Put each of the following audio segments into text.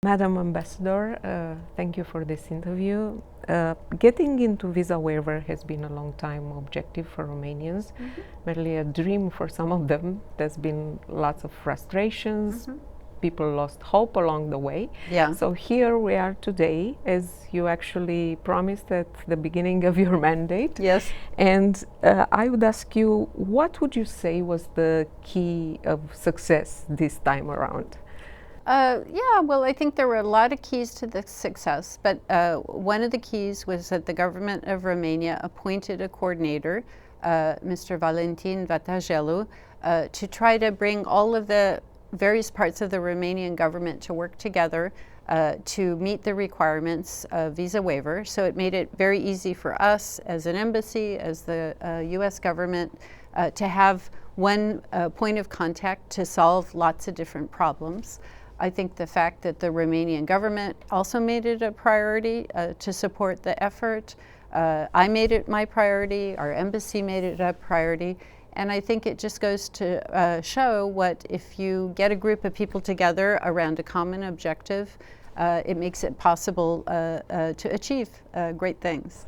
Madam Ambassador, thank you for this interview. Getting into visa waiver has been a long time objective for Romanians, merely a dream for some of them. There's been lots of frustrations. People lost hope along the way. Yeah. So here we are today, as you actually promised at the beginning of your mandate. Yes. And I would ask you, what would you say was the key of success this time around? Yeah, well, I think there were a lot of keys to the success, but one of the keys was that the government of Romania appointed a coordinator, Mr. Valentin Vatajelu, to try to bring all of the various parts of the Romanian government to work together to meet the requirements of visa waiver. So it made it very easy for us as an embassy, as the US government, to have one point of contact to solve lots of different problems. I think the fact that the Romanian government also made it a priority to support the effort. I made it my priority, our embassy made it a priority, and I think it just goes to show what if you get a group of people together around a common objective, it makes it possible to achieve great things.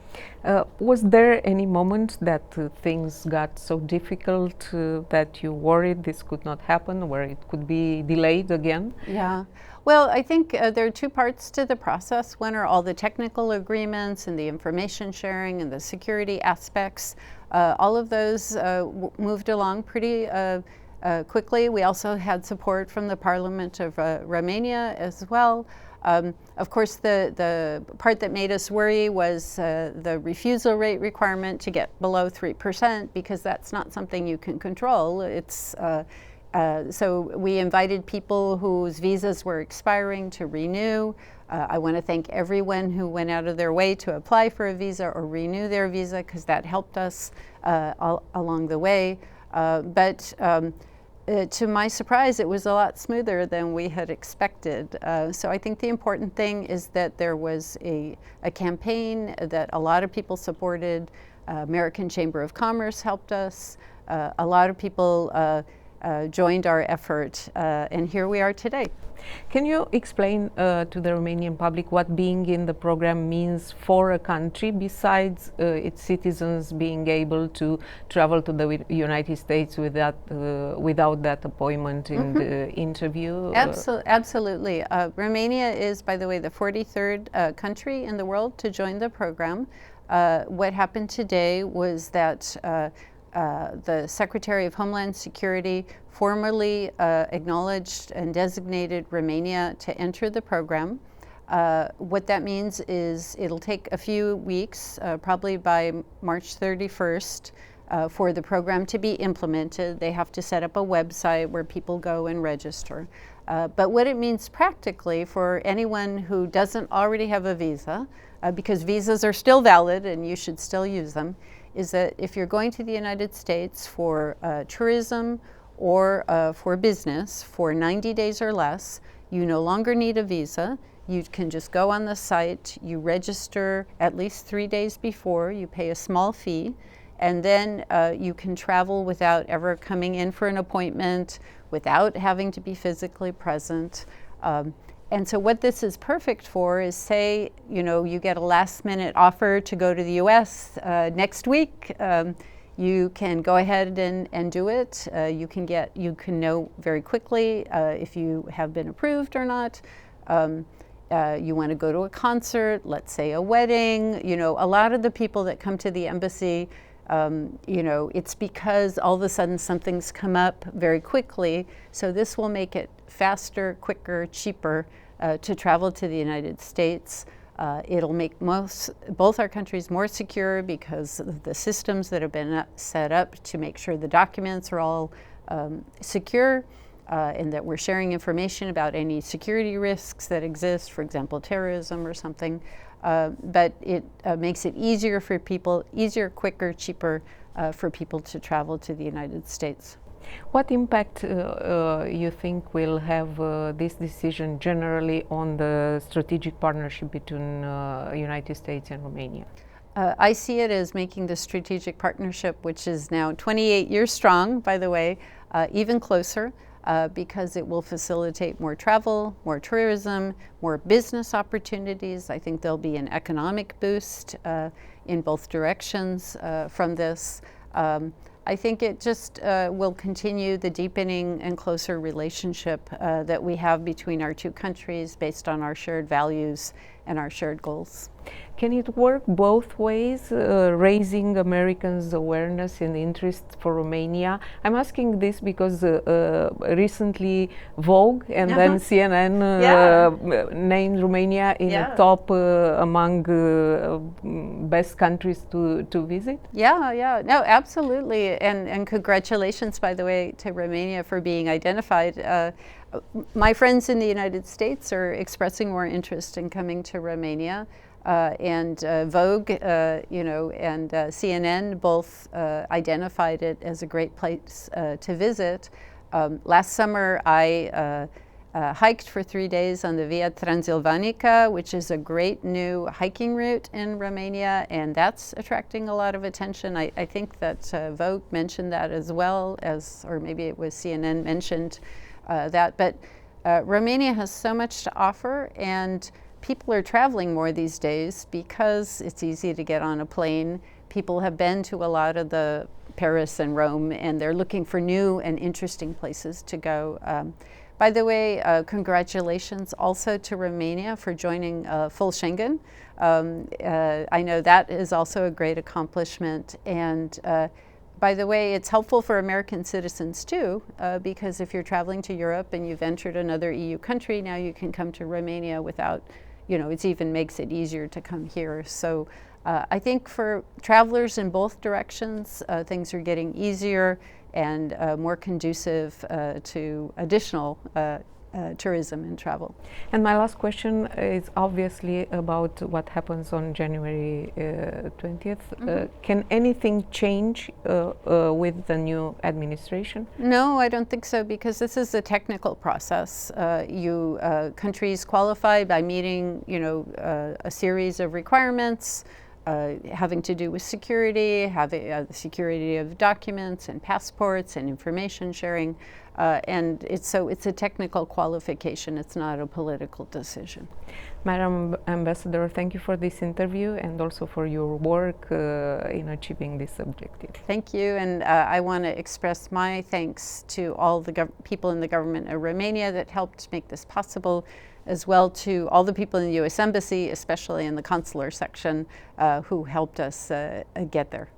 Was there any moment that things got so difficult that you worried this could not happen, where it could be delayed again? Yeah. Well, I think there are two parts to the process. One are all the technical agreements and the information sharing and the security aspects. All of those moved along pretty quickly. We also had support from the Parliament of Romania as well. Of course, the part that made us worry was the refusal rate requirement to get below 3%, because that's not something you can control. It's so we invited people whose visas were expiring to renew. I want to thank everyone who went out of their way to apply for a visa or renew their visa, because that helped us along the way. To my surprise, it was a lot smoother than we had expected. So I think the important thing is that there was a campaign that a lot of people supported. American Chamber of Commerce helped us. A lot of people joined our effort, and here we are today. Can you explain to the Romanian public what being in the program means for a country, besides its citizens being able to travel to the United States without that appointment in the interview? Absolutely. Romania is, by the way, the 43rd country in the world to join the program. What happened today was that the Secretary of Homeland Security formally acknowledged and designated Romania to enter the program. What that means is it'll take a few weeks, probably by March 31st, for the program to be implemented. They have to set up a website where people go and register. But what it means practically for anyone who doesn't already have a visa, because visas are still valid and you should still use them, is that if you're going to the United States for tourism or for business for 90 days or less, you no longer need a visa. You can just go on the site, you register at least 3 days before, you pay a small fee, and then you can travel without ever coming in for an appointment, without having to be physically present. And so what this is perfect for is, say, you get a last-minute offer to go to the US next week. You can go ahead and do it. You can know very quickly if you have been approved or not. You want to go to a concert, let's say a wedding. A lot of the people that come to the embassy, it's because all of a sudden something's come up very quickly. So this will make it faster, quicker, cheaper to travel to the United States. It'll make both our countries more secure because of the systems that have been set up to make sure the documents are all secure, and that we're sharing information about any security risks that exist, for example, terrorism or something. But it makes it easier for people, quicker, cheaper for people to travel to the United States. What impact you think will have this decision generally on the strategic partnership between United States and Romania? I see it as making the strategic partnership, which is now 28 years strong, by the way, even closer. because it will facilitate more travel, more tourism, more business opportunities. I think there'll be an economic boost in both directions from this. I think it just will continue the deepening and closer relationship that we have between our two countries based on our shared values and our shared goals. Can it work both ways, raising Americans' awareness and interest for Romania? I'm asking this because recently Vogue and then CNN named Romania in the top among best countries to visit. Yeah, no, absolutely, and congratulations, by the way, to Romania for being identified. My friends in the United States are expressing more interest in coming to Romania. And Vogue, and CNN both identified it as a great place to visit. Last summer, I hiked for 3 days on the Via Transilvanica, which is a great new hiking route in Romania, and that's attracting a lot of attention. I think that Vogue mentioned that as well, or maybe it was CNN mentioned that. But Romania has so much to offer, and people are traveling more these days because it's easy to get on a plane. People have been to a lot of the Paris and Rome, and they're looking for new and interesting places to go. By the way, congratulations also to Romania for joining full Schengen. I know that is also a great accomplishment. And by the way, it's helpful for American citizens too, because if you're traveling to Europe and you've entered another EU country, now you can come to Romania without, it even makes it easier to come here. So I think for travelers in both directions, things are getting easier and more conducive to additional tourism and travel. And my last question is obviously about what happens on January 20th. Can anything change with the new administration? No, I don't think so, because this is a technical process. Countries qualify by meeting, a series of requirements having to do with security, having the security of documents and passports and information sharing. And it's a technical qualification. It's not a political decision. Madam Ambassador, thank you for this interview and also for your work in achieving this objective. Thank you, and I want to express my thanks to all the people in the government of Romania that helped make this possible, as well to all the people in the U.S. Embassy, especially in the consular section, who helped us get there.